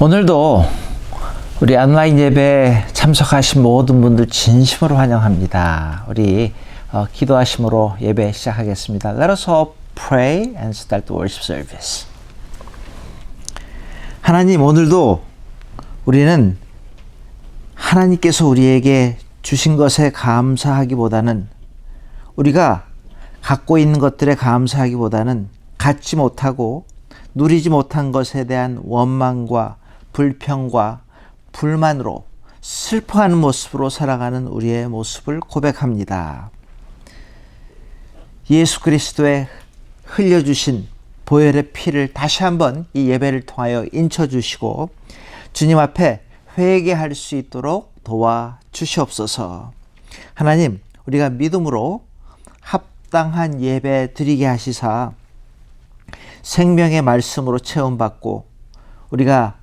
오늘도 우리 온라인 예배에 참석하신 모든 분들 진심으로 환영합니다. 우리 기도하심으로 예배 시작하겠습니다. Let us all pray and start the worship service. 하나님, 오늘도 우리는 하나님께서 우리에게 주신 것에 감사하기보다는, 우리가 갖고 있는 것들에 감사하기보다는 갖지 못하고 누리지 못한 것에 대한 원망과 불평과 불만으로 슬퍼하는 모습으로 살아가는 우리의 모습을 고백합니다. 예수 그리스도의 흘려주신 보혈의 피를 다시 한번 이 예배를 통하여 인쳐주시고 주님 앞에 회개할 수 있도록 도와주시옵소서. 하나님, 우리가 믿음으로 합당한 예배 드리게 하시사 생명의 말씀으로 체험받고 우리가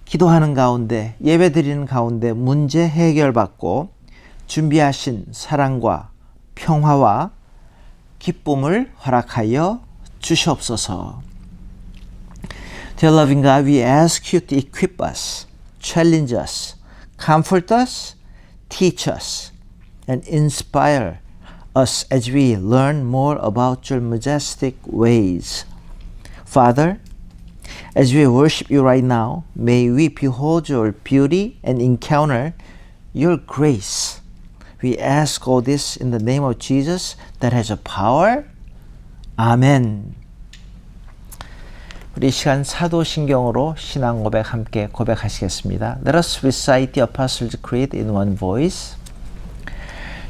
기도하는 가운데, 예배 드리는 가운데 문제 해결받고 준비하신 사랑과 평화와 기쁨을 허락하여 주시옵소서. Dear loving God, we ask you to equip us, challenge us, comfort us, teach us, and inspire us as we learn more about your majestic ways. Father, as we worship you right now, may we behold your beauty and encounter your grace. We ask all this in the name of Jesus that has a power. 아멘. 우리 이 시간 사도신경으로 신앙 고백 함께 고백하시겠습니다. Let us recite the Apostles' Creed in one voice.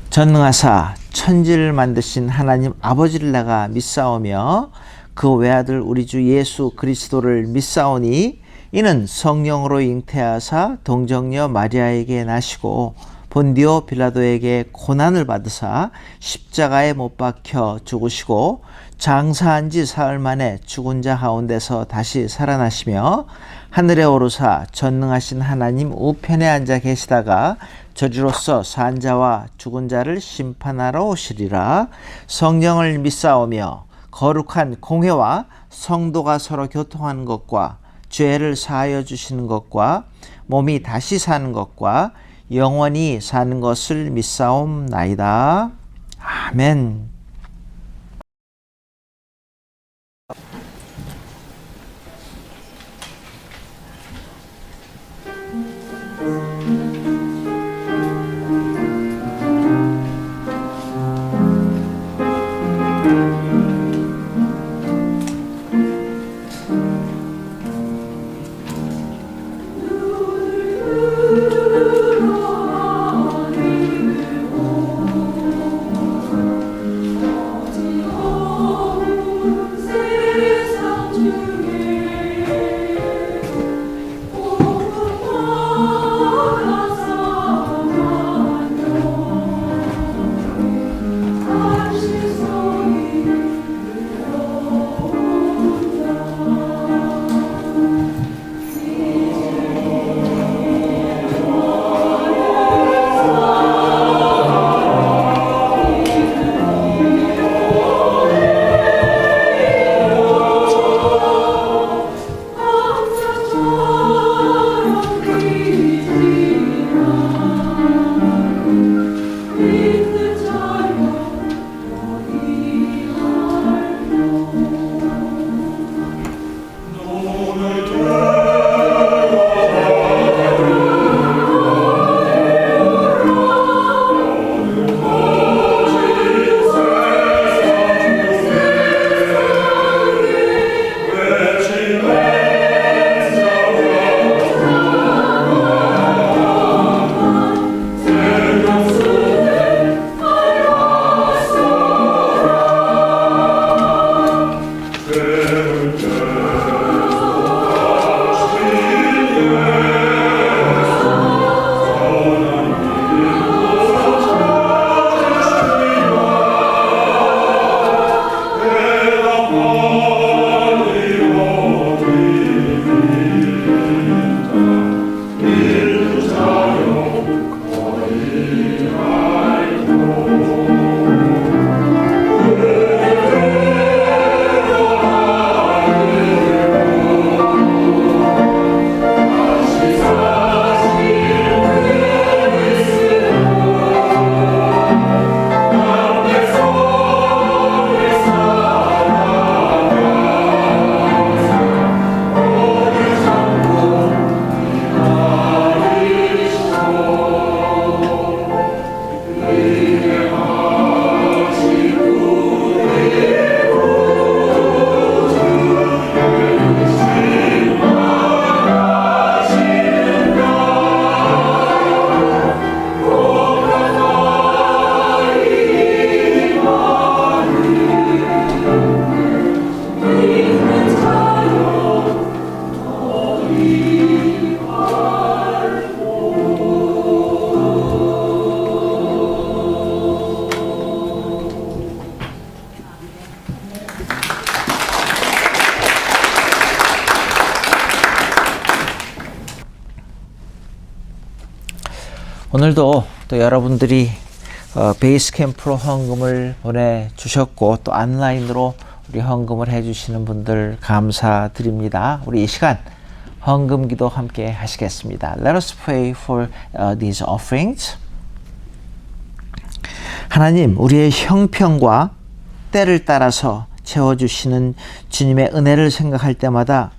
전능하사 천지를 만드신 하나님 아버지를 내가 믿사오며 그 외아들 우리 주 예수 그리스도를 믿사오니 이는 성령으로 잉태하사 동정녀 마리아에게 나시고 본디오 빌라도에게 고난을 받으사 십자가에 못 박혀 죽으시고 장사한 지 사흘 만에 죽은 자 가운데서 다시 살아나시며 하늘에 오르사 전능하신 하나님 우편에 앉아 계시다가 저주로서 산 자와 죽은 자를 심판하러 오시리라. 성령을 믿사오며 거룩한 공회와 성도가 서로 교통하는 것과 죄를 사하여 주시는 것과 몸이 다시 사는 것과 영원히 사는 것을 믿사옵나이다. 아멘. 오늘도 또 여러분들이 베이스캠프로 헌금을 보내주셨고 또 온라인으로 우리 헌금을 해주시는 분들 감사드립니다. 우리 이 시간 헌금 기도 함께 하시겠습니다. Let us pray for these offerings. 하나님, 우리의 형편과 때를 따라서 채워주시는 주님의 은혜를 생각할 때마다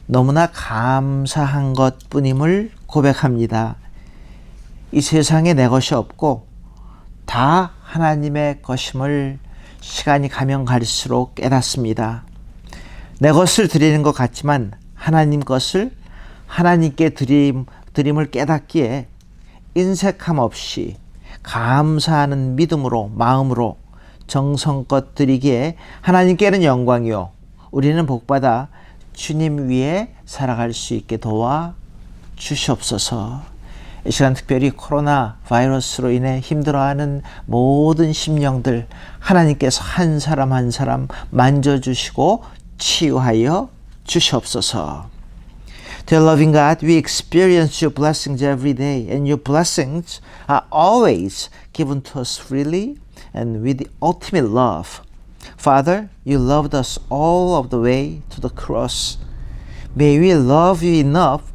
너무나 감사한 것뿐임을 고백합니다. 이 세상에 내 것이 없고 다 하나님의 것임을 시간이 가면 갈수록 깨닫습니다. 내 것을 드리는 것 같지만 하나님 것을 하나님께 드림을 깨닫기에 인색함 없이 감사하는 믿음으로 마음으로 정성껏 드리기에 하나님께는 영광이요 우리는 복받아 주님 위에 살아갈 수 있게 도와 주시옵소서. 이 시간 특별히 코로나 바이러스로 인해 힘들어하는 모든 심령들 하나님께서 한 사람 한 사람 만져주시고 치유하여 주시옵소서. Dear loving God, we experience your blessings every day, and your blessings are always given to us freely and with the ultimate love. Father, you loved us all of the way to the cross. May we love you enough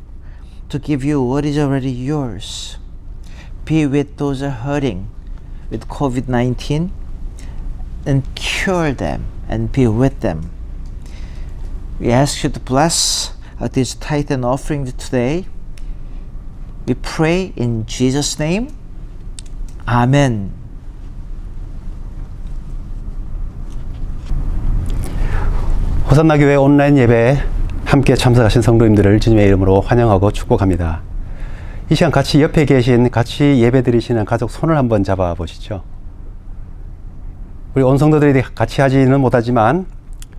to give you what is already yours. Be with those who are hurting with COVID-19 and cure them and be with them. We ask you to bless this tithe and offering today. We pray in Jesus' name. Amen. 호산나 교회 온라인 예배에 함께 참석하신 성도님들을 주님의 이름으로 환영하고 축복합니다. 이 시간 같이 옆에 계신 같이 예배 드리시는 가족 손을 한번 잡아 보시죠. 우리 온 성도들이 같이 하지는 못하지만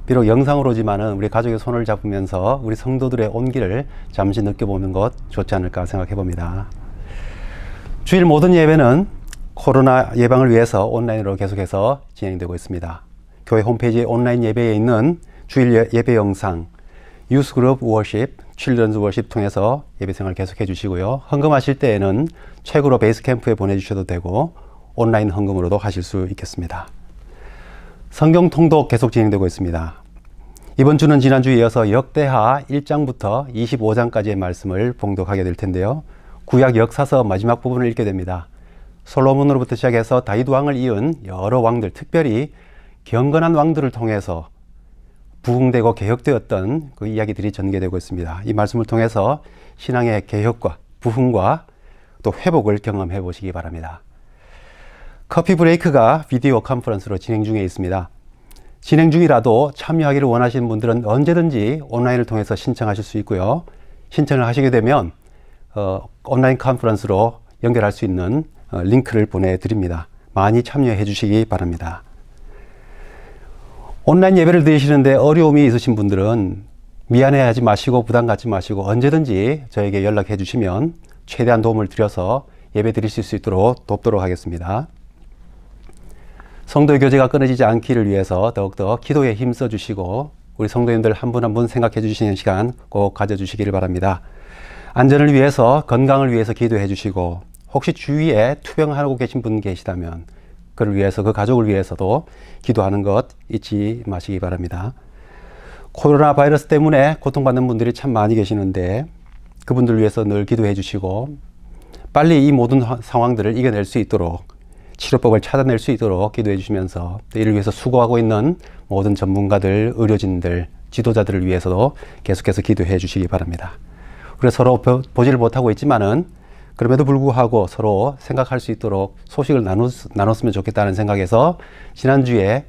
비록 영상으로지만은 우리 가족의 손을 잡으면서 우리 성도들의 온기를 잠시 느껴보는 것 좋지 않을까 생각해 봅니다. 주일 모든 예배는 코로나 예방을 위해서 온라인으로 계속해서 진행되고 있습니다. 교회 홈페이지 온라인 예배에 있는 주일 예배 영상, 유스그룹 워십, 칠드런즈 워십 통해서 예배 생활 계속해 주시고요. 헌금하실 때에는 책으로 베이스캠프에 보내주셔도 되고 온라인 헌금으로도 하실 수 있겠습니다. 성경 통독 계속 진행되고 있습니다. 이번 주는 지난주에 이어서 역대하 1장부터 25장까지의 말씀을 봉독하게 될 텐데요. 구약 역사서 마지막 부분을 읽게 됩니다. 솔로몬으로부터 시작해서 다윗 왕을 이은 여러 왕들, 특별히 경건한 왕들을 통해서 부흥되고 개혁되었던 그 이야기들이 전개되고 있습니다. 이 말씀을 통해서 신앙의 개혁과 부흥과 또 회복을 경험해 보시기 바랍니다. 커피 브레이크가 비디오 컨퍼런스로 진행 중에 있습니다. 진행 중이라도 참여하기를 원하시는 분들은 언제든지 온라인을 통해서 신청하실 수 있고요. 신청을 하시게 되면 온라인 컨퍼런스로 연결할 수 있는 링크를 보내드립니다. 많이 참여해 주시기 바랍니다. 온라인 예배를 드리시는데 어려움이 있으신 분들은 미안해하지 마시고 부담 갖지 마시고 언제든지 저에게 연락해 주시면 최대한 도움을 드려서 예배 드리실 수 있도록 돕도록 하겠습니다. 성도의 교제가 끊어지지 않기를 위해서 더욱더 기도에 힘써 주시고 우리 성도님들 한 분 한 분 생각해 주시는 시간 꼭 가져주시기를 바랍니다. 안전을 위해서 건강을 위해서 기도해 주시고 혹시 주위에 투병하고 계신 분 계시다면 그를 위해서 그 가족을 위해서도 기도하는 것 잊지 마시기 바랍니다. 코로나 바이러스 때문에 고통받는 분들이 참 많이 계시는데 그분들 위해서 늘 기도해 주시고 빨리 이 모든 상황들을 이겨낼 수 있도록 치료법을 찾아낼 수 있도록 기도해 주시면서 이를 위해서 수고하고 있는 모든 전문가들, 의료진들, 지도자들을 위해서도 계속해서 기도해 주시기 바랍니다. 우리 서로 보지를 못하고 있지만은 그럼에도 불구하고 서로 생각할 수 있도록 소식을 나눴으면 좋겠다는 생각에서 지난주에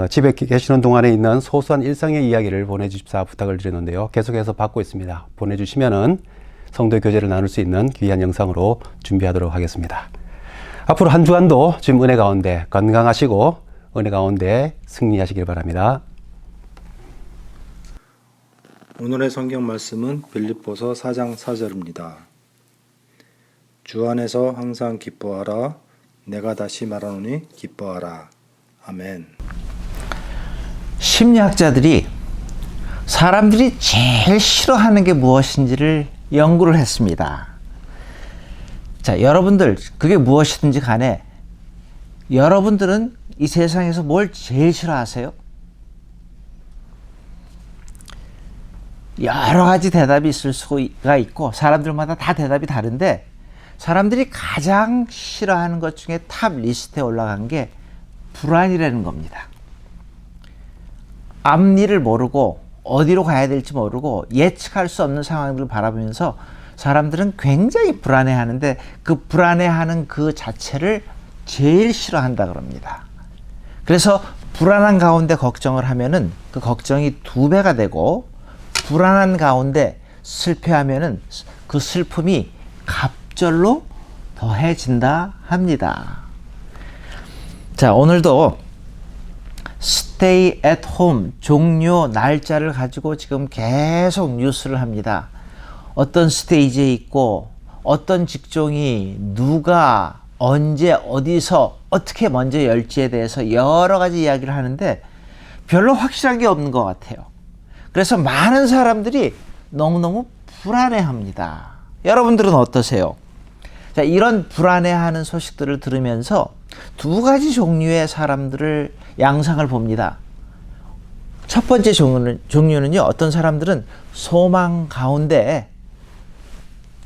집에 계시는 동안에 있는 소소한 일상의 이야기를 보내주십사 부탁을 드렸는데요. 계속해서 받고 있습니다. 보내주시면은 성도의 교제를 나눌 수 있는 귀한 영상으로 준비하도록 하겠습니다. 앞으로 한 주간도 주님 은혜 가운데 건강하시고 은혜 가운데 승리하시길 바랍니다. 오늘의 성경 말씀은 빌립보서 4장 4절입니다. 주 안에서 항상 기뻐하라. 내가 다시 말하노니 기뻐하라. 아멘. 심리학자들이 사람들이 제일 싫어하는 게 무엇인지를 연구를 했습니다. 자, 자, 여러분들 그게 무엇이든지 간에 여러분들은 이 세상에서 뭘 제일 싫어하세요? 여러 가지 대답이 있을 수가 있고 사람들마다 다 대답이 다른데 사람들이 가장 싫어하는 것 중에 탑 리스트에 올라간 게 불안이라는 겁니다. 앞일을 모르고 어디로 가야 될지 모르고 예측할 수 없는 상황들을 바라보면서 사람들은 굉장히 불안해하는데 그 불안해하는 그 자체를 제일 싫어한다 그럽니다. 그래서 불안한 가운데 걱정을 하면은 그 걱정이 2배가 되고 불안한 가운데 슬퍼하면은 그 슬픔이 갑절로 더해진다 합니다. 자, 오늘도 Stay at home 종료 날짜를 가지고 지금 계속 뉴스를 합니다. 어떤 스테이지에 있고 어떤 직종이 누가 언제 어디서 어떻게 먼저 열지에 대해서 여러 가지 이야기를 하는데 별로 확실한 게 없는 것 같아요. 그래서 많은 사람들이 너무너무 불안해합니다. 여러분들은 어떠세요? 자, 이런 불안해하는 소식들을 들으면서 2가지 종류의 사람들을 양상을 봅니다. 첫 번째 종류는요, 어떤 사람들은 소망 가운데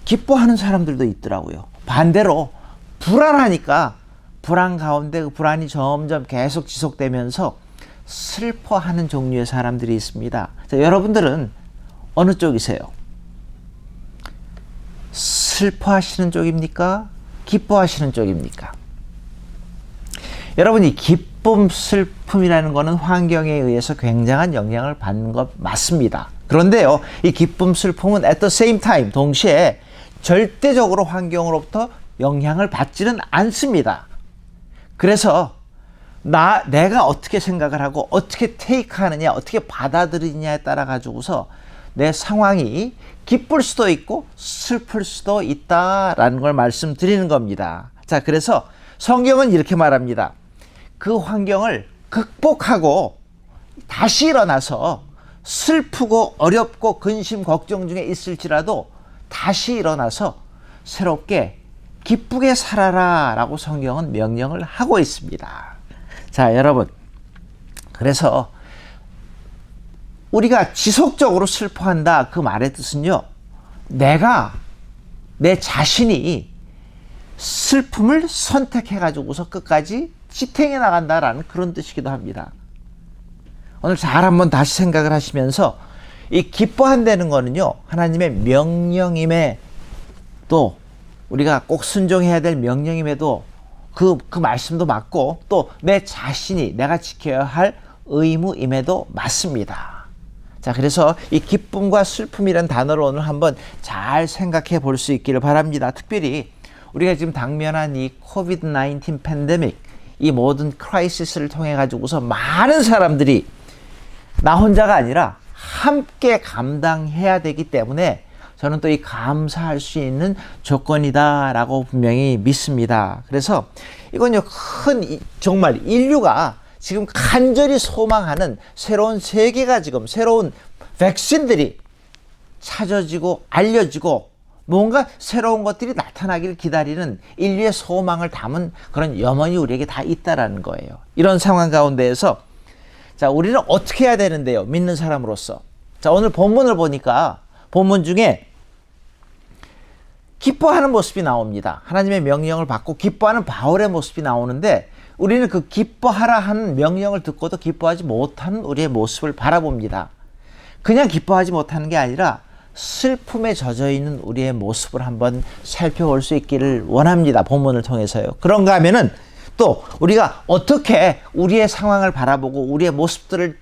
기뻐하는 사람들도 있더라고요. 반대로 불안하니까 불안 가운데 그 불안이 점점 계속 지속되면서 슬퍼하는 종류의 사람들이 있습니다. 자, 여러분들은 어느 쪽이세요? 슬퍼하시는 쪽입니까? 기뻐하시는 쪽입니까? 여러분, 이 기쁨, 슬픔이라는 것은 환경에 의해서 굉장한 영향을 받는 것 맞습니다. 그런데요, 이 기쁨, 슬픔은 at the same time, 동시에 절대적으로 환경으로부터 영향을 받지는 않습니다. 그래서 내가 어떻게 생각을 하고 어떻게 테이크하느냐, 어떻게 받아들이느냐에 따라 가지고서 내 상황이 기쁠 수도 있고 슬플 수도 있다라는 걸 말씀드리는 겁니다. 자, 그래서 성경은 이렇게 말합니다. 그 환경을 극복하고 다시 일어나서 슬프고 어렵고 근심 걱정 중에 있을지라도 다시 일어나서 새롭게 기쁘게 살아라 라고 성경은 명령을 하고 있습니다. 자, 여러분, 그래서 우리가 지속적으로 슬퍼한다 그 말의 뜻은요, 내 자신이 슬픔을 선택해 가지고서 끝까지 지탱해 나간다라는 그런 뜻이기도 합니다. 오늘 잘 한번 다시 생각을 하시면서 이 기뻐한다는 거는요, 하나님의 명령임에 또 우리가 꼭 순종해야 될 명령임에도 그 말씀도 맞고 또 내 자신이 내가 지켜야 할 의무임에도 맞습니다. 자, 그래서 이 기쁨과 슬픔이라는 단어를 오늘 한번 잘 생각해 볼 수 있기를 바랍니다. 특별히 우리가 지금 당면한 이 코비드-19 팬데믹, 이 모든 크라이시스를 통해 가지고서 많은 사람들이 나 혼자가 아니라 함께 감당해야 되기 때문에 저는 또 이 감사할 수 있는 조건이다라고 분명히 믿습니다. 그래서 이건요, 정말 인류가 지금 간절히 소망하는 새로운 세계가 지금 새로운 백신들이 찾아지고 알려지고 뭔가 새로운 것들이 나타나기를 기다리는 인류의 소망을 담은 그런 염원이 우리에게 다 있다라는 거예요. 이런 상황 가운데에서 자, 우리는 어떻게 해야 되는데요? 믿는 사람으로서. 자, 오늘 본문을 보니까 본문 중에 기뻐하는 모습이 나옵니다. 하나님의 명령을 받고 기뻐하는 바울의 모습이 나오는데 우리는 그 기뻐하라 하는 명령을 듣고도 기뻐하지 못하는 우리의 모습을 바라봅니다. 그냥 기뻐하지 못하는 게 아니라 슬픔에 젖어 있는 우리의 모습을 한번 살펴볼 수 있기를 원합니다. 본문을 통해서요. 그런가 하면은 또 우리가 어떻게 우리의 상황을 바라보고 우리의 모습들을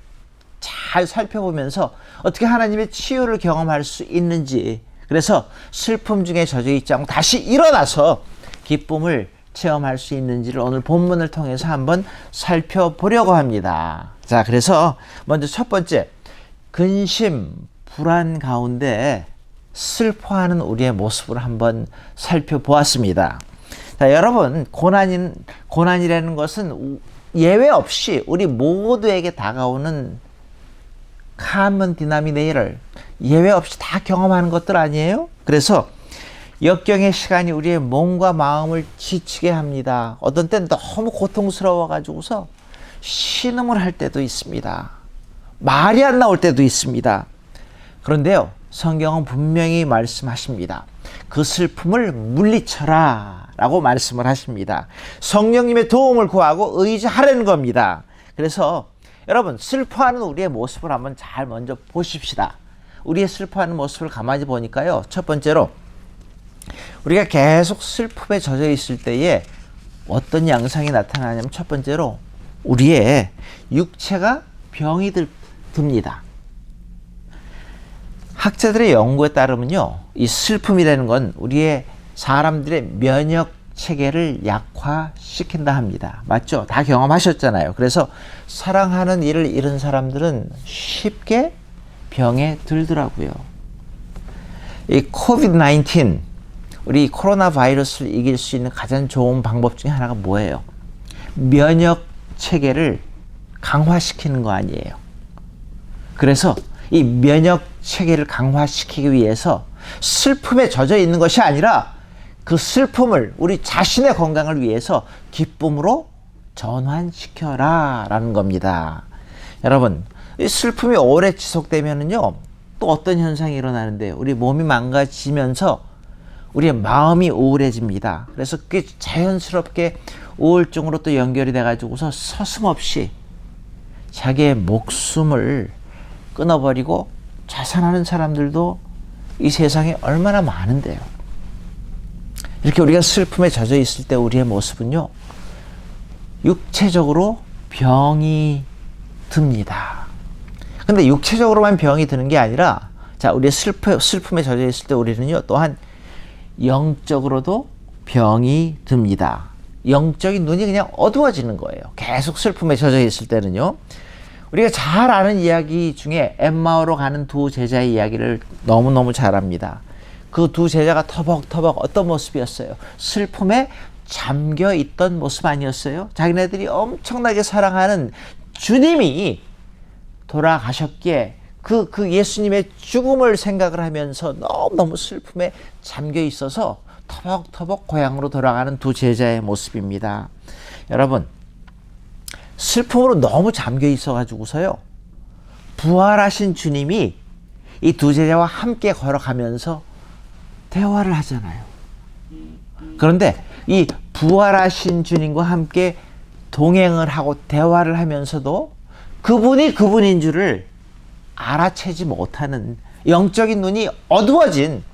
잘 살펴보면서 어떻게 하나님의 치유를 경험할 수 있는지, 그래서 슬픔 중에 젖어 있지 않고 다시 일어나서 기쁨을 체험할 수 있는지를 오늘 본문을 통해서 한번 살펴보려고 합니다. 자, 그래서 먼저 첫 번째, 근심, 불안 가운데 슬퍼하는 우리의 모습을 한번 살펴보았습니다. 자, 여러분, 고난이라는 것은 예외 없이 우리 모두에게 다가오는 common denominator, 예외 없이 다 경험하는 것들 아니에요? 그래서 역경의 시간이 우리의 몸과 마음을 지치게 합니다. 어떤 때는 너무 고통스러워 가지고서 신음을 할 때도 있습니다. 말이 안 나올 때도 있습니다. 그런데요, 성경은 분명히 말씀하십니다. 그 슬픔을 물리쳐라 라고 말씀을 하십니다. 성령님의 도움을 구하고 의지하라는 겁니다. 그래서 여러분, 슬퍼하는 우리의 모습을 한번 잘 먼저 보십시다. 우리의 슬퍼하는 모습을 가만히 보니까요, 첫 번째로 우리가 계속 슬픔에 젖어 있을 때에 어떤 양상이 나타나냐면, 첫 번째로 우리의 육체가 병이 듭니다. 학자들의 연구에 따르면요, 이 슬픔이라는 건 우리의 사람들의 면역 체계를 약화시킨다 합니다. 맞죠? 다 경험하셨잖아요. 그래서 사랑하는 이를 잃은 사람들은 쉽게 병에 들더라고요. 이 코비드-19, 우리 코로나 바이러스를 이길 수 있는 가장 좋은 방법 중에 하나가 뭐예요? 면역 체계를 강화시키는 거 아니에요. 그래서 이 면역 체계를 강화시키기 위해서 슬픔에 젖어 있는 것이 아니라 그 슬픔을 우리 자신의 건강을 위해서 기쁨으로 전환시켜라 라는 겁니다. 여러분, 이 슬픔이 오래 지속되면은요, 또 어떤 현상이 일어나는데요, 우리 몸이 망가지면서 우리의 마음이 우울해집니다. 그래서 그게 자연스럽게 우울증으로 또 연결이 돼 가지고서 서슴없이 자기의 목숨을 끊어버리고 자살하는 사람들도 이 세상에 얼마나 많은데요. 이렇게 우리가 슬픔에 젖어 있을 때 우리의 모습은요, 육체적으로 병이 듭니다. 근데 육체적으로만 병이 드는 게 아니라, 자, 우리의 슬픔에 젖어 있을 때 우리는요, 또한 영적으로도 병이 듭니다. 영적인 눈이 그냥 어두워지는 거예요. 계속 슬픔에 젖어 있을 때는요. 우리가 잘 아는 이야기 중에 엠마오로 가는 두 제자의 이야기를 너무너무 잘 압니다. 그 두 제자가 터벅터벅 어떤 모습이었어요? 슬픔에 잠겨 있던 모습 아니었어요? 자기네들이 엄청나게 사랑하는 주님이 돌아가셨기에 그 예수님의 죽음을 생각을 하면서 너무너무 슬픔에 잠겨 있어서 터벅터벅 고향으로 돌아가는 두 제자의 모습입니다. 여러분, 슬픔으로 너무 잠겨 있어 가지고서요, 부활하신 주님이 이 두 제자와 함께 걸어가면서 대화를 하잖아요. 그런데 이 부활하신 주님과 함께 동행을 하고 대화를 하면서도 그분이 그분인 줄을 알아채지 못하는, 영적인 눈이 어두워진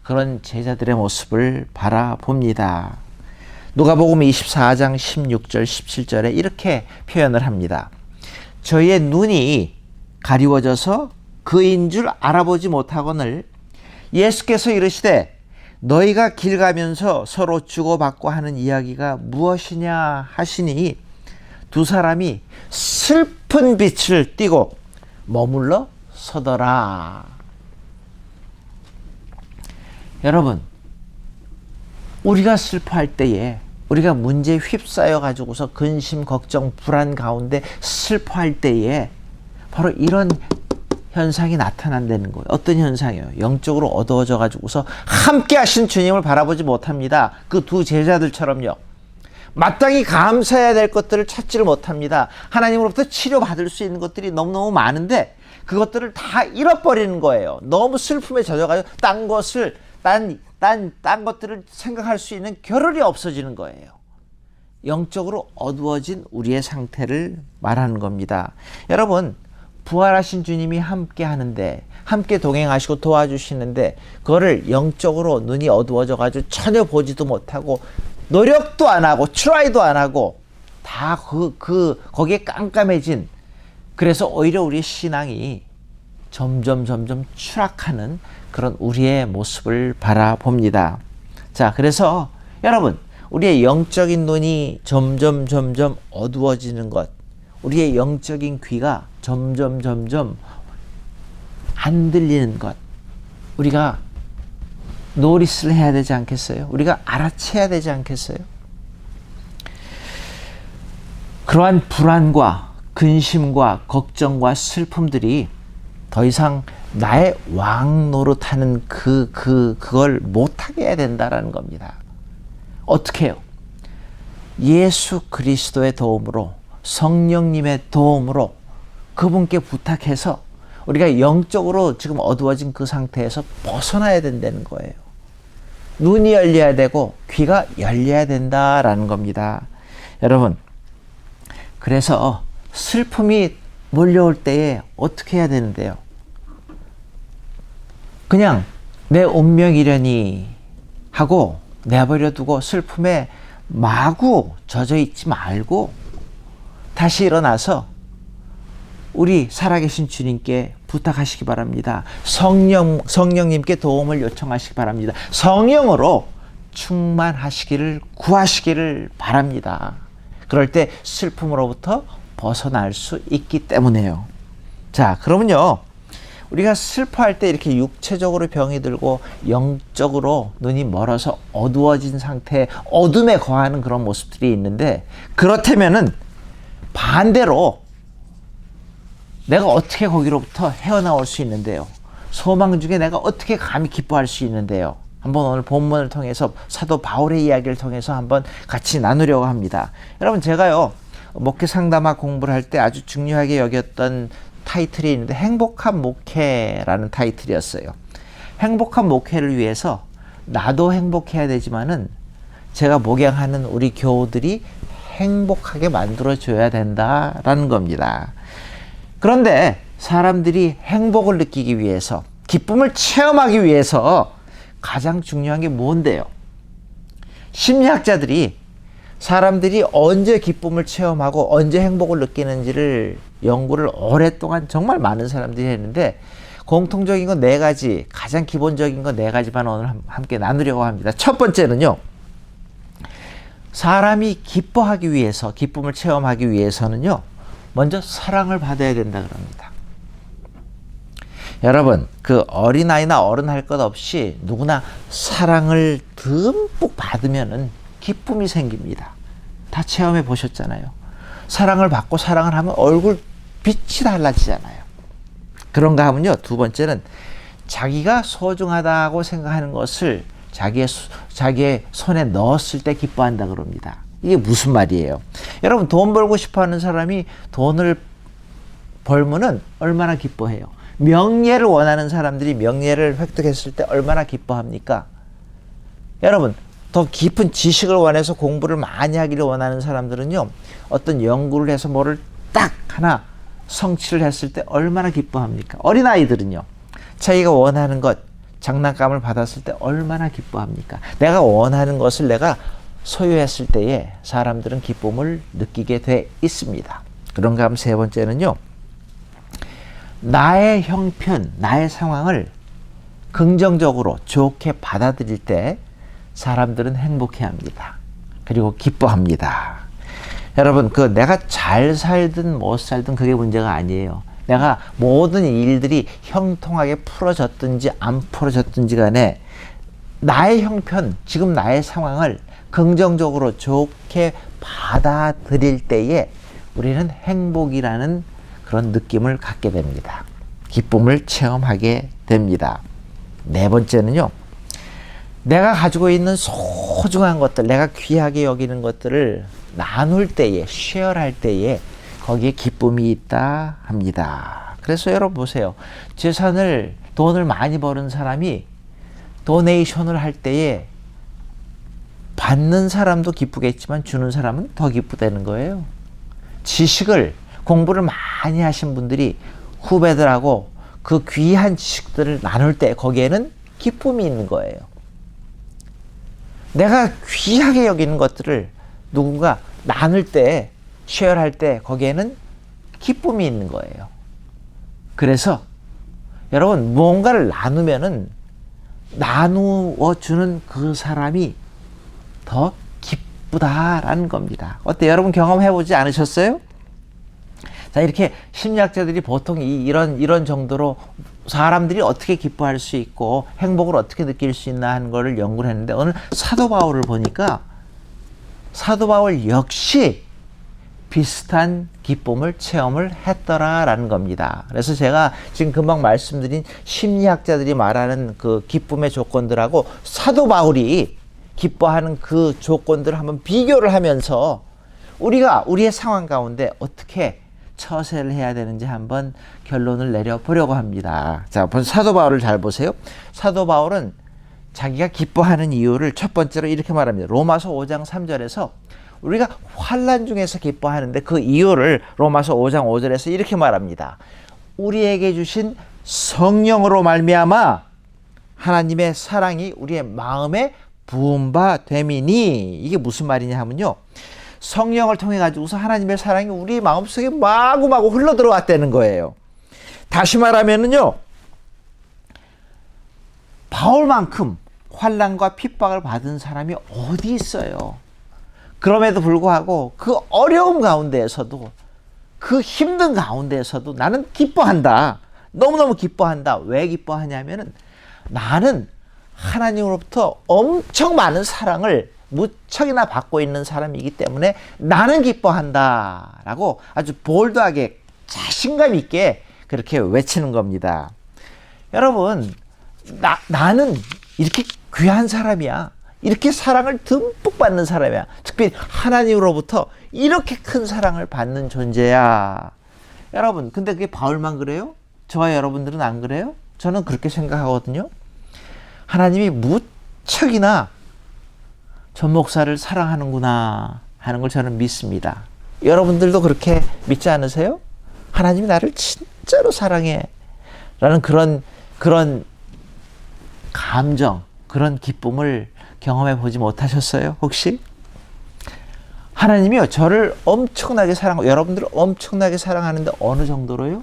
그런 제자들의 모습을 바라봅니다. 누가복음 24장 16절 17절에 이렇게 표현을 합니다. 저희의 눈이 가리워져서 그인 줄 알아보지 못하거늘 예수께서 이르시되 너희가 길 가면서 서로 주고받고 하는 이야기가 무엇이냐 하시니 두 사람이 슬픈 빛을 띠고 머물러 서더라. 여러분, 우리가 슬퍼할 때에, 우리가 문제에 휩싸여 가지고서 근심, 걱정, 불안 가운데 슬퍼할 때에 바로 이런 현상이 나타난다는 거예요. 어떤 현상이에요? 영적으로 어두워져 가지고서 함께 하신 주님을 바라보지 못합니다. 그 두 제자들처럼요. 마땅히 감사해야 될 것들을 찾지를 못합니다. 하나님으로부터 치료받을 수 있는 것들이 너무너무 많은데 그것들을 다 잃어버리는 거예요. 너무 슬픔에 젖어가지고 딴 것들을 생각할 수 있는 겨를이 없어지는 거예요. 영적으로 어두워진 우리의 상태를 말하는 겁니다. 여러분, 부활하신 주님이 함께 하는데, 함께 동행하시고 도와주시는데 그거를 영적으로 눈이 어두워져 가지고 전혀 보지도 못하고 노력도 안 하고 트라이도 안 하고 다 거기에 깜깜해진, 그래서 오히려 우리의 신앙이 점점 추락하는 그런 우리의 모습을 바라봅니다. 자, 그래서 여러분, 우리의 영적인 눈이 점점 어두워지는 것, 우리의 영적인 귀가 점점 안 들리는 것, 우리가 노리스를 해야 되지 않겠어요? 우리가 알아채야 되지 않겠어요? 그러한 불안과 근심과 걱정과 슬픔들이 더 이상 나의 왕 노릇하는 그걸 못하게 해야 된다라는 겁니다. 어떻게 해요? 예수 그리스도의 도움으로, 성령님의 도움으로 그분께 부탁해서 우리가 영적으로 지금 어두워진 그 상태에서 벗어나야 된다는 거예요. 눈이 열려야 되고 귀가 열려야 된다라는 겁니다. 여러분, 그래서 슬픔이 몰려올 때에 어떻게 해야 되는데요? 그냥 내 운명이려니 하고 내버려 두고 슬픔에 마구 젖어 있지 말고 다시 일어나서 우리 살아계신 주님께 부탁하시기 바랍니다. 성령님께 도움을 요청하시기 바랍니다. 성령으로 충만하시기를 구하시기를 바랍니다. 그럴 때 슬픔으로부터 벗어날 수 있기 때문에요. 자, 그러면요, 우리가 슬퍼할 때 이렇게 육체적으로 병이 들고 영적으로 눈이 멀어서 어두워진 상태, 어둠에 거하는 그런 모습들이 있는데, 그렇다면은 반대로 내가 어떻게 거기로부터 헤어나올 수 있는데요? 소망 중에 내가 어떻게 감히 기뻐할 수 있는데요? 한번 오늘 본문을 통해서 사도 바울의 이야기를 통해서 한번 같이 나누려고 합니다. 여러분, 제가요, 목회 상담학 공부를 할 때 아주 중요하게 여겼던 타이틀이 있는데 행복한 목회라는 타이틀이었어요. 행복한 목회를 위해서 나도 행복해야 되지만은 제가 목양하는 우리 교우들이 행복하게 만들어줘야 된다라는 겁니다. 그런데 사람들이 행복을 느끼기 위해서, 기쁨을 체험하기 위해서 가장 중요한 게 뭔데요? 심리학자들이 사람들이 언제 기쁨을 체험하고 언제 행복을 느끼는지를 연구를 오랫동안 정말 많은 사람들이 했는데, 공통적인 건 4가지, 가장 기본적인 건 4가지만 오늘 함께 나누려고 합니다. 첫 번째는요, 사람이 기뻐하기 위해서, 기쁨을 체험하기 위해서는요, 먼저 사랑을 받아야 된다 그럽니다. 여러분, 그 어린아이나 어른 할 것 없이 누구나 사랑을 듬뿍 받으면은 기쁨이 생깁니다. 다 체험해 보셨잖아요. 사랑을 받고 사랑을 하면 얼굴 빛이 달라지잖아요. 그런가 하면요, 두 번째는 자기가 소중하다고 생각하는 것을 자기의 손에 넣었을 때 기뻐한다 그럽니다. 이게 무슨 말이에요? 여러분, 돈 벌고 싶어 하는 사람이 돈을 벌면은 얼마나 기뻐해요? 명예를 원하는 사람들이 명예를 획득했을 때 얼마나 기뻐합니까? 여러분, 더 깊은 지식을 원해서 공부를 많이 하기를 원하는 사람들은요, 어떤 연구를 해서 뭐를 딱 하나 성취를 했을 때 얼마나 기뻐합니까? 어린아이들은요, 자기가 원하는 것, 장난감을 받았을 때 얼마나 기뻐합니까? 내가 원하는 것을 내가 소유했을 때에 사람들은 기쁨을 느끼게 돼 있습니다. 그런가 하면 세 번째는요, 나의 형편, 나의 상황을 긍정적으로 좋게 받아들일 때 사람들은 행복해합니다. 그리고 기뻐합니다. 여러분, 내가 잘 살든 못 살든 그게 문제가 아니에요. 내가 모든 일들이 형통하게 풀어졌든지 안 풀어졌든지 간에 나의 형편, 지금 나의 상황을 긍정적으로 좋게 받아들일 때에 우리는 행복이라는 그런 느낌을 갖게 됩니다. 기쁨을 체험하게 됩니다. 네 번째는요, 내가 가지고 있는 소중한 것들, 내가 귀하게 여기는 것들을 나눌 때에, 쉐어할 때에 거기에 기쁨이 있다 합니다. 그래서 여러분 보세요. 돈을 많이 버는 사람이 도네이션을 할 때에 받는 사람도 기쁘겠지만 주는 사람은 더 기쁘다는 거예요. 공부를 많이 하신 분들이 후배들하고 그 귀한 지식들을 나눌 때 거기에는 기쁨이 있는 거예요. 내가 귀하게 여기는 것들을 누군가 나눌 때, 쉐어할 때 거기에는 기쁨이 있는 거예요. 그래서 여러분, 뭔가를 나누면은 나누어 주는 그 사람이 더 기쁘다라는 겁니다. 어때? 여러분 경험해보지 않으셨어요? 자, 이렇게 심리학자들이 보통 이런 정도로 사람들이 어떻게 기뻐할 수 있고 행복을 어떻게 느낄 수 있나 하는 거를 연구를 했는데, 오늘 사도 바울을 보니까 사도 바울 역시 비슷한 기쁨을 체험을 했더라라는 겁니다. 그래서 제가 지금 금방 말씀드린 심리학자들이 말하는 그 기쁨의 조건들하고 사도 바울이 기뻐하는 그 조건들을 한번 비교를 하면서 우리가 우리의 상황 가운데 어떻게 처세를 해야 되는지 한번 결론을 내려보려고 합니다. 자, 사도 바울을 잘 보세요. 사도 바울은 자기가 기뻐하는 이유를 첫 번째로 이렇게 말합니다. 로마서 5장 3절에서 우리가 환난 중에서 기뻐하는데 그 이유를 로마서 5장 5절에서 이렇게 말합니다. 우리에게 주신 성령으로 말미암아 하나님의 사랑이 우리의 마음에 부은 바 됨이니, 이게 무슨 말이냐 하면요, 성령을 통해 가지고서 하나님의 사랑이 우리 마음속에 마구마구 흘러 들어왔다는 거예요. 다시 말하면은요, 바울만큼 환난과 핍박을 받은 사람이 어디 있어요. 그럼에도 불구하고 그 어려움 가운데에서도, 그 힘든 가운데에서도 나는 기뻐한다. 너무너무 기뻐한다. 왜 기뻐하냐면은 나는 하나님으로부터 엄청 많은 사랑을 무척이나 받고 있는 사람이기 때문에 나는 기뻐한다 라고 아주 볼드하게 자신감 있게 그렇게 외치는 겁니다. 여러분, 나는 이렇게 귀한 사람이야. 이렇게 사랑을 듬뿍 받는 사람이야. 특별히 하나님으로부터 이렇게 큰 사랑을 받는 존재야. 여러분, 근데 그게 바울만 그래요? 저와 여러분들은 안 그래요? 저는 그렇게 생각하거든요. 하나님이 무척이나 전 목사를 사랑하는구나 하는 걸 저는 믿습니다. 여러분들도 그렇게 믿지 않으세요? 하나님이 나를 진짜로 사랑해 라는 그런 감정, 그런 기쁨을 경험해 보지 못하셨어요? 혹시? 하나님이요, 저를 엄청나게 사랑하고 여러분들을 엄청나게 사랑하는데 어느 정도로요?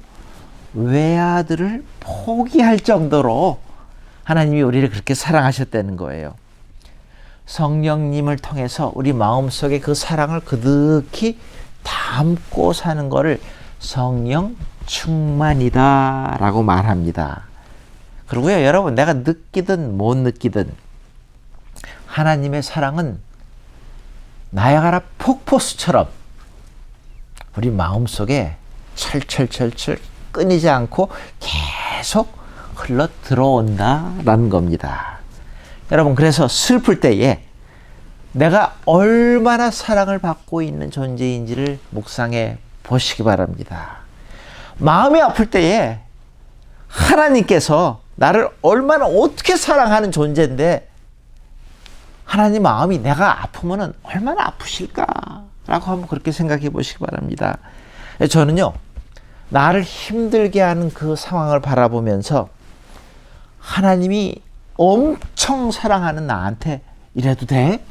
외아들을 포기할 정도로 하나님이 우리를 그렇게 사랑하셨다는 거예요. 성령님을 통해서 우리 마음속에 그 사랑을 그득히 담고 사는 것을 성령 충만이다 라고 말합니다. 그리고요, 여러분, 내가 느끼든 못 느끼든 하나님의 사랑은 나야가라 폭포수처럼 우리 마음속에 철철철철 끊이지 않고 계속 흘러 들어온다라는 겁니다. 여러분, 그래서 슬플 때에 내가 얼마나 사랑을 받고 있는 존재인지를 묵상해 보시기 바랍니다. 마음이 아플 때에 하나님께서 나를 얼마나 어떻게 사랑하는 존재인데 하나님 마음이 내가 아프면은 얼마나 아프실까? 라고 한번 그렇게 생각해 보시기 바랍니다. 저는요, 나를 힘들게 하는 그 상황을 바라보면서 하나님이 엄청 사랑하는 나한테 이래도 돼?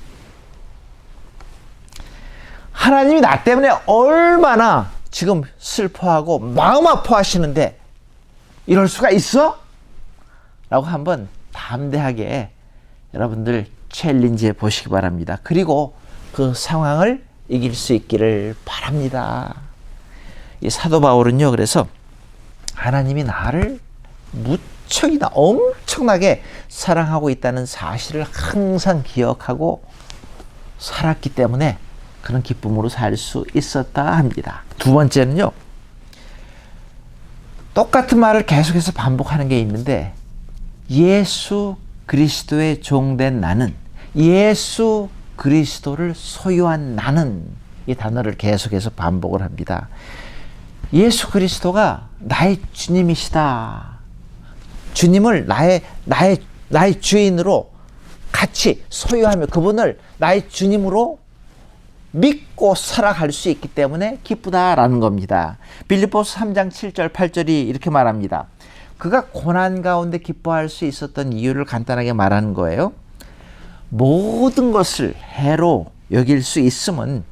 하나님이 나 때문에 얼마나 지금 슬퍼하고 마음 아파하시는데 이럴 수가 있어? 라고 한번 담대하게 여러분들 챌린지해 보시기 바랍니다. 그리고 그 상황을 이길 수 있기를 바랍니다. 이 사도 바울은요, 그래서 하나님이 나를 무척이나 엄청나게 사랑하고 있다는 사실을 항상 기억하고 살았기 때문에 그런 기쁨으로 살 수 있었다 합니다. 두 번째는요, 똑같은 말을 계속해서 반복하는 게 있는데, 예수 그리스도의 종된 나는, 예수 그리스도를 소유한 나는, 이 단어를 계속해서 반복을 합니다. 예수 그리스도가 나의 주님이시다. 주님을 나의 주인으로 같이 소유하며 그분을 나의 주님으로 믿고 살아갈 수 있기 때문에 기쁘다라는 겁니다. 빌립보서 3장 7절 8절이 이렇게 말합니다. 그가 고난 가운데 기뻐할 수 있었던 이유를 간단하게 말하는 거예요. 모든 것을 해로 여길 수 있음은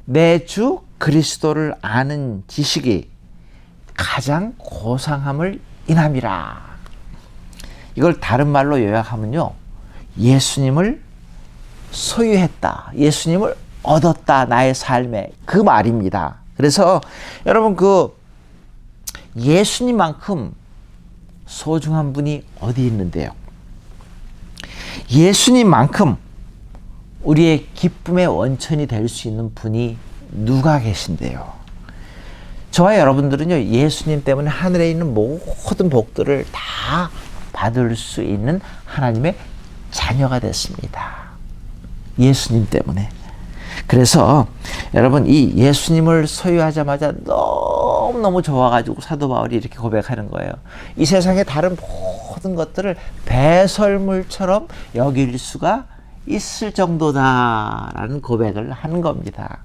내 주 그리스도를 아는 지식이 가장 고상함을 인함이라. 이걸 다른 말로 요약하면요, 예수님을 소유했다, 예수님을 얻었다, 나의 삶에, 그 말입니다. 그래서 여러분, 그 예수님만큼 소중한 분이 어디 있는데요? 예수님만큼 우리의 기쁨의 원천이 될 수 있는 분이 누가 계신데요? 저와 여러분들은요, 예수님 때문에 하늘에 있는 모든 복들을 다 받을 수 있는 하나님의 자녀가 됐습니다. 예수님 때문에. 그래서 여러분, 이 예수님을 소유하자마자 너무너무 좋아가지고 사도 바울이 이렇게 고백하는 거예요. 이 세상의 다른 모든 것들을 배설물처럼 여길 수가 있을 정도다라는 고백을 하는 겁니다.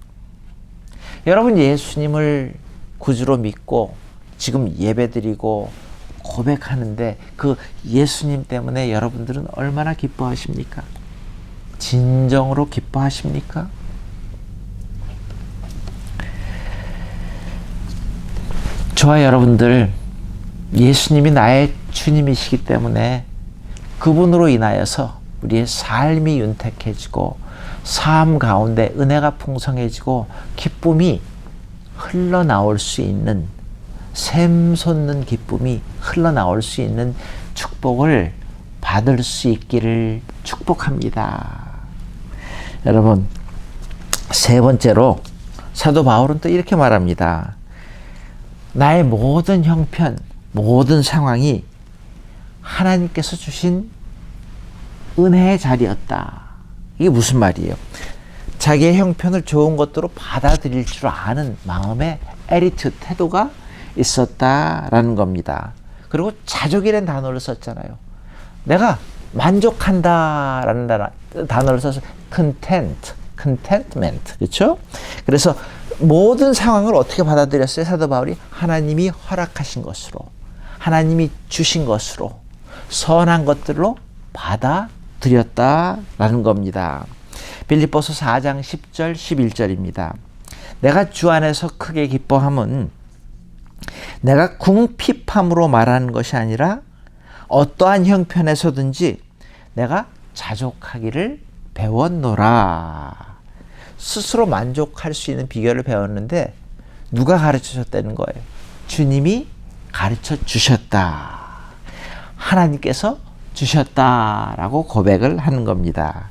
여러분, 예수님을 구주로 믿고 지금 예배드리고 고백하는데 그 예수님 때문에 여러분들은 얼마나 기뻐하십니까? 진정으로 기뻐하십니까? 저와 여러분들, 예수님이 나의 주님이시기 때문에 그분으로 인하여서 우리의 삶이 윤택해지고 삶 가운데 은혜가 풍성해지고 기쁨이 흘러나올 수 있는, 샘솟는 기쁨이 흘러나올 수 있는 축복을 받을 수 있기를 축복합니다. 여러분, 세 번째로 사도 바울은 또 이렇게 말합니다. 나의 모든 형편, 모든 상황이 하나님께서 주신 은혜의 자리였다. 이게 무슨 말이에요? 자기의 형편을 좋은 것으로 받아들일 줄 아는 마음의 에리트, 태도가 있었다라는 겁니다. 그리고 자족이라는 단어를 썼잖아요. 내가 만족한다라는 단어를 써서 contentment, 그렇죠? 그래서 모든 상황을 어떻게 받아들였어요? 사도 바울이 하나님이 허락하신 것으로, 하나님이 주신 것으로, 선한 것들로 받아들였다라는 겁니다. 빌립보서 4장 10절 11절입니다. 내가 주 안에서 크게 기뻐함은 내가 궁핍함으로 말하는 것이 아니라 어떠한 형편에서든지 내가 자족하기를 배웠노라. 스스로 만족할 수 있는 비결을 배웠는데 누가 가르쳐 줬다는 거예요? 주님이 가르쳐 주셨다. 하나님께서 주셨다라고 고백을 하는 겁니다.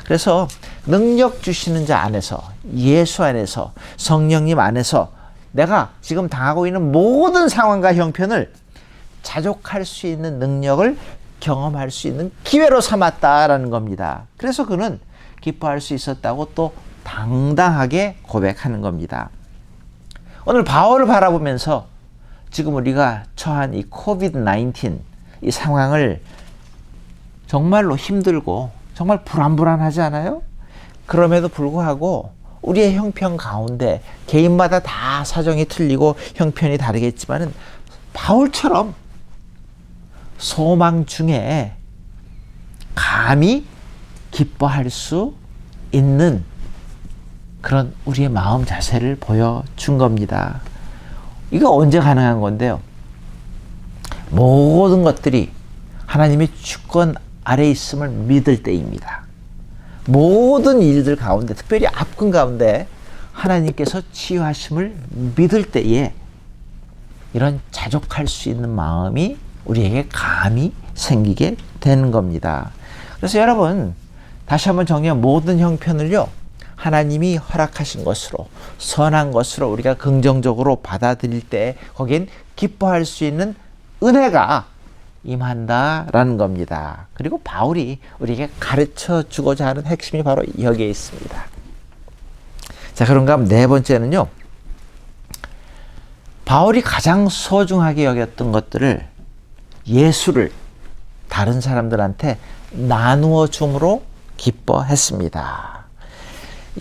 그래서 능력 주시는 자 안에서, 예수 안에서, 성령님 안에서 내가 지금 당하고 있는 모든 상황과 형편을 자족할 수 있는 능력을 경험할 수 있는 기회로 삼았다라는 겁니다. 그래서 그는 기뻐할 수 있었다고 또 당당하게 고백하는 겁니다. 오늘 바울을 바라보면서 지금 우리가 처한 이 코비드-19 이 상황을 정말로 힘들고 정말 불안불안하지 않아요? 그럼에도 불구하고 우리의 형편 가운데 개인마다 다 사정이 틀리고 형편이 다르겠지만은 바울처럼 소망 중에 감히 기뻐할 수 있는 그런 우리의 마음 자세를 보여준 겁니다. 이거 언제 가능한 건데요? 모든 것들이 하나님의 주권 아래 있음을 믿을 때입니다. 모든 일들 가운데, 특별히 아픈 가운데 하나님께서 치유하심을 믿을 때에 이런 자족할 수 있는 마음이 우리에게 감히 생기게 되는 겁니다. 그래서 여러분, 다시 한번 정리하면 모든 형편을요, 하나님이 허락하신 것으로, 선한 것으로 우리가 긍정적으로 받아들일 때 거긴 기뻐할 수 있는 은혜가 임한다라는 겁니다. 그리고 바울이 우리에게 가르쳐 주고자 하는 핵심이 바로 여기에 있습니다. 자, 그런가 하면 네 번째는요, 바울이 가장 소중하게 여겼던 것들을, 예수를 다른 사람들한테 나누어 줌으로 기뻐했습니다.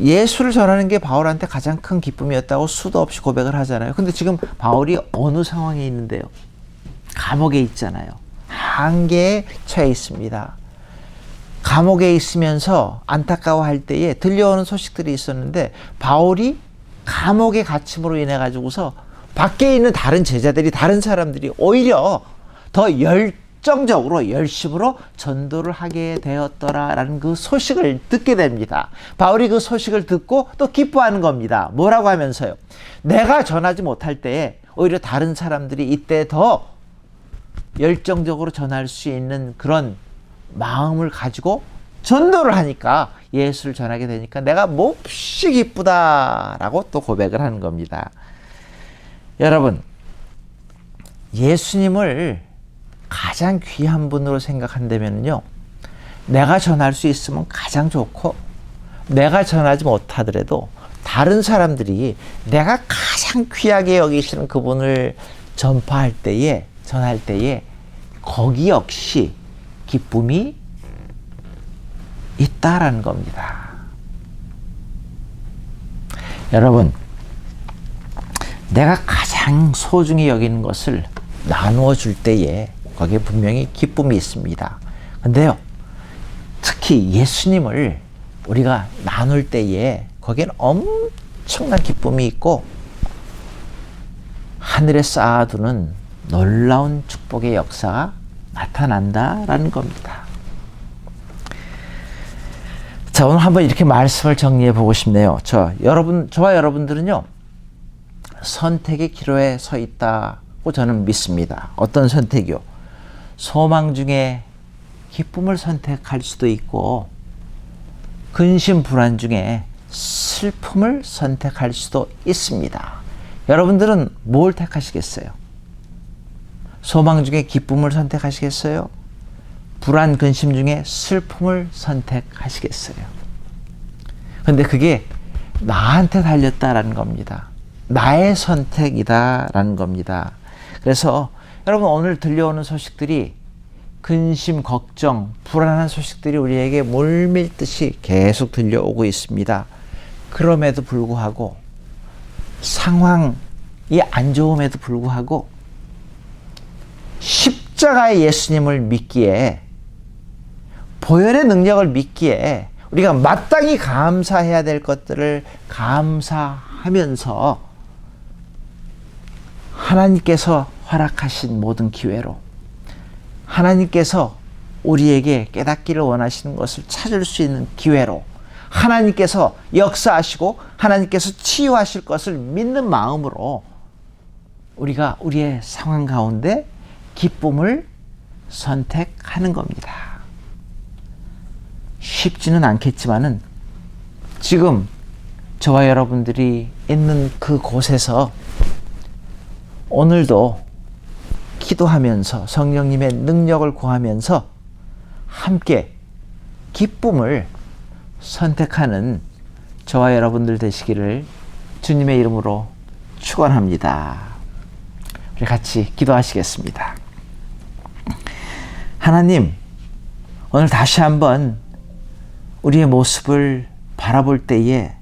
예수를 전하는 게 바울한테 가장 큰 기쁨이었다고 수도 없이 고백을 하잖아요. 근데 지금 바울이 어느 상황에 있는데요? 감옥에 있잖아요. 한계에 처해 있습니다. 감옥에 있으면서 안타까워할 때에 들려오는 소식들이 있었는데 바울이 감옥에 갇힘으로 인해 가지고서 밖에 있는 다른 제자들이, 다른 사람들이 오히려 더 열정적으로 열심으로 전도를 하게 되었더라라는 그 소식을 듣게 됩니다. 바울이 그 소식을 듣고 또 기뻐하는 겁니다. 뭐라고 하면서요? 내가 전하지 못할 때에 오히려 다른 사람들이 이때 더 열정적으로 전할 수 있는 그런 마음을 가지고 전도를 하니까 예수를 전하게 되니까 내가 몹시 기쁘다라고 또 고백을 하는 겁니다. 여러분, 예수님을 가장 귀한 분으로 생각한다면요, 내가 전할 수 있으면 가장 좋고, 내가 전하지 못하더라도 다른 사람들이 내가 가장 귀하게 여기시는 그분을 전할 때에 거기 역시 기쁨이 있다라는 겁니다. 여러분, 내가 가장 소중히 여기는 것을 나누어 줄 때에 거기에 분명히 기쁨이 있습니다. 근데요, 특히 예수님을 우리가 나눌 때에 거기엔 엄청난 기쁨이 있고 하늘에 쌓아두는 놀라운 축복의 역사가 나타난다라는 겁니다. 자, 오늘 한번 이렇게 말씀을 정리해 보고 싶네요. 저와 여러분들은요, 선택의 기로에 서 있다고 저는 믿습니다. 어떤 선택이요? 소망 중에 기쁨을 선택할 수도 있고, 근심 불안 중에 슬픔을 선택할 수도 있습니다. 여러분들은 뭘 택하시겠어요? 소망 중에 기쁨을 선택하시겠어요? 불안, 근심 중에 슬픔을 선택하시겠어요? 근데 그게 나한테 달렸다라는 겁니다. 나의 선택이다라는 겁니다. 그래서 여러분, 오늘 들려오는 소식들이 근심, 걱정, 불안한 소식들이 우리에게 물밀듯이 계속 들려오고 있습니다. 그럼에도 불구하고, 상황이 안 좋음에도 불구하고 십자가의 예수님을 믿기에, 보혈의 능력을 믿기에 우리가 마땅히 감사해야 될 것들을 감사하면서 하나님께서 허락하신 모든 기회로, 하나님께서 우리에게 깨닫기를 원하시는 것을 찾을 수 있는 기회로, 하나님께서 역사하시고 하나님께서 치유하실 것을 믿는 마음으로 우리가 우리의 상황 가운데 기쁨을 선택하는 겁니다. 쉽지는 않겠지만은 지금 저와 여러분들이 있는 그곳에서 오늘도 기도하면서 성령님의 능력을 구하면서 함께 기쁨을 선택하는 저와 여러분들 되시기를 주님의 이름으로 축원합니다. 우리 같이 기도하시겠습니다. 하나님, 오늘 다시 한번 우리의 모습을 바라볼 때에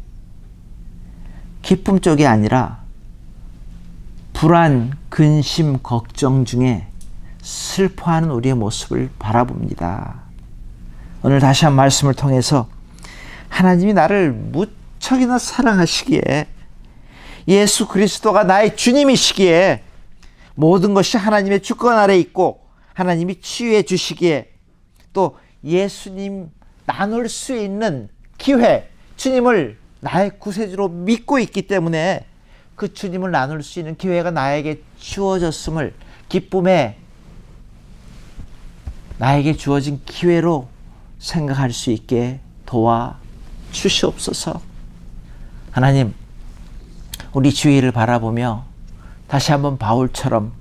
기쁨 쪽이 아니라 불안, 근심, 걱정 중에 슬퍼하는 우리의 모습을 바라봅니다. 오늘 다시 한 말씀을 통해서 하나님이 나를 무척이나 사랑하시기에, 예수 그리스도가 나의 주님이시기에, 모든 것이 하나님의 주권 아래 있고 하나님이 치유해 주시기에, 또 예수님 나눌 수 있는 기회, 주님을 나의 구세주로 믿고 있기 때문에 그 주님을 나눌 수 있는 기회가 나에게 주어졌음을, 기쁨에 나에게 주어진 기회로 생각할 수 있게 도와주시옵소서. 하나님, 우리 주위를 바라보며 다시 한번 바울처럼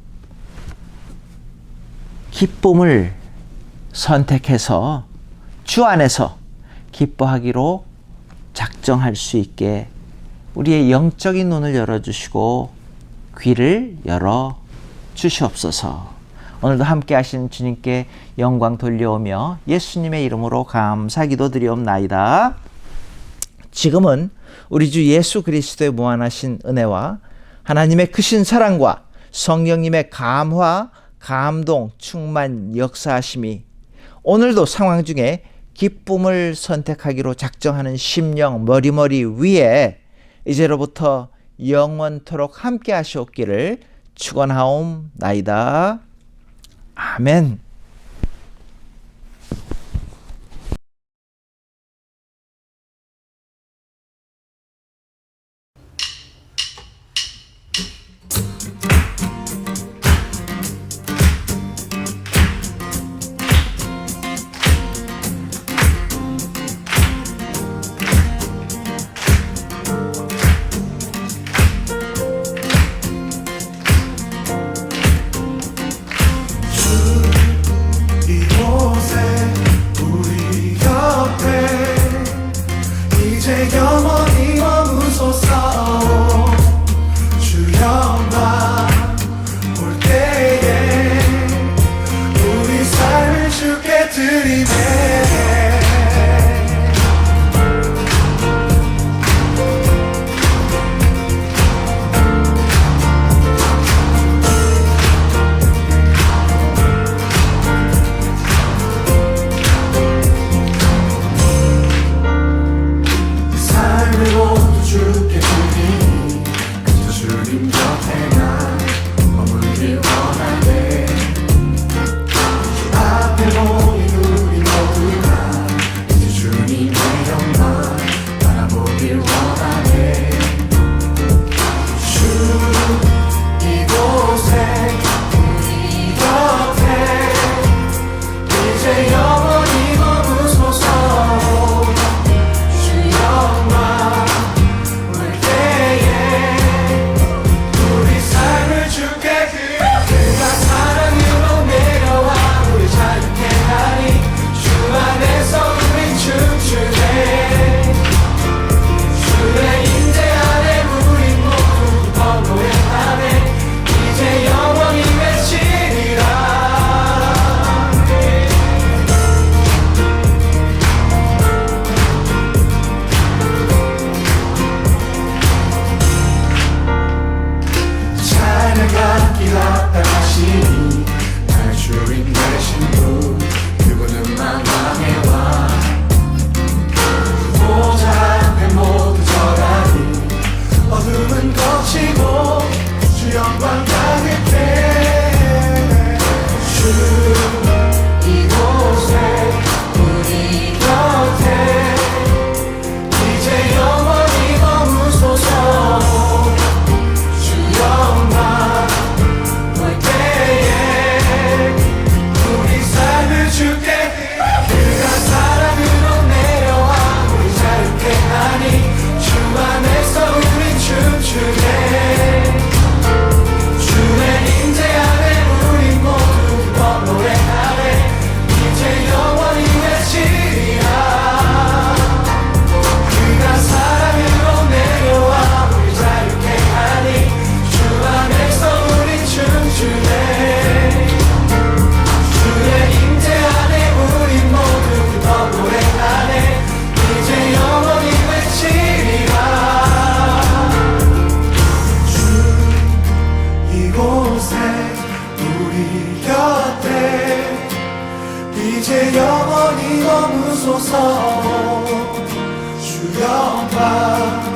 기쁨을 선택해서 주 안에서 기뻐하기로 작정할 수 있게 우리의 영적인 눈을 열어주시고 귀를 열어주시옵소서. 오늘도 함께 하신 주님께 영광 돌려오며 예수님의 이름으로 감사 기도드리옵나이다. 지금은 우리 주 예수 그리스도의 무한하신 은혜와 하나님의 크신 사랑과 성령님의 감화, 감동, 충만, 역사하심이 오늘도 상황 중에 기쁨을 선택하기로 작정하는 심령 머리머리 위에 이제로부터 영원토록 함께 하시옵기를 축원하옵나이다. 아멘. 주님의 삶을 모두 주께 드리니 그저 주님 곁에만 머물길 원하네. 주 앞에 모인 우리 모두가 이제 주님의 영광 바라보길 원하네. 주 이곳에 우리 곁에 이제 영원히 머무소서. 주 영광 올 때에 우리 삶을 주께 그가 사랑으로 내려와 우리 자유케 하니 주 안에서 우린 춤추네. 주의 임재 안에 우린 모두 기뻐 노래하네. 이제 영원히 외치리라. 찬양과 기락다 하시니 나의 주인 되신 분 그분은 만왕의 왕. 보좌 앞에 모두 절하니 어둠은 거치고 주 영광 가득해. 주 이곳에 우리 곁에 이제 영원히 머무소서. 주 영광 올 때에 우리 삶을 주께 그가 사랑으로 내려와 우리 자유케 하니 주 안에서 우린 춤추네. 주의 임재 안에 우린 모두 기뻐 노래하네. 이제 영원히 외치리라. 그가 사랑으로 내려와 우리 자유케 하니 주 안에서 우린 춤추네. 주의 임재 안에 우린 모두 기뻐 노래하네. 이제 영원히 외치리라. 주 이곳에 우리 곁에 이제 영원히 머무소서. 주 영광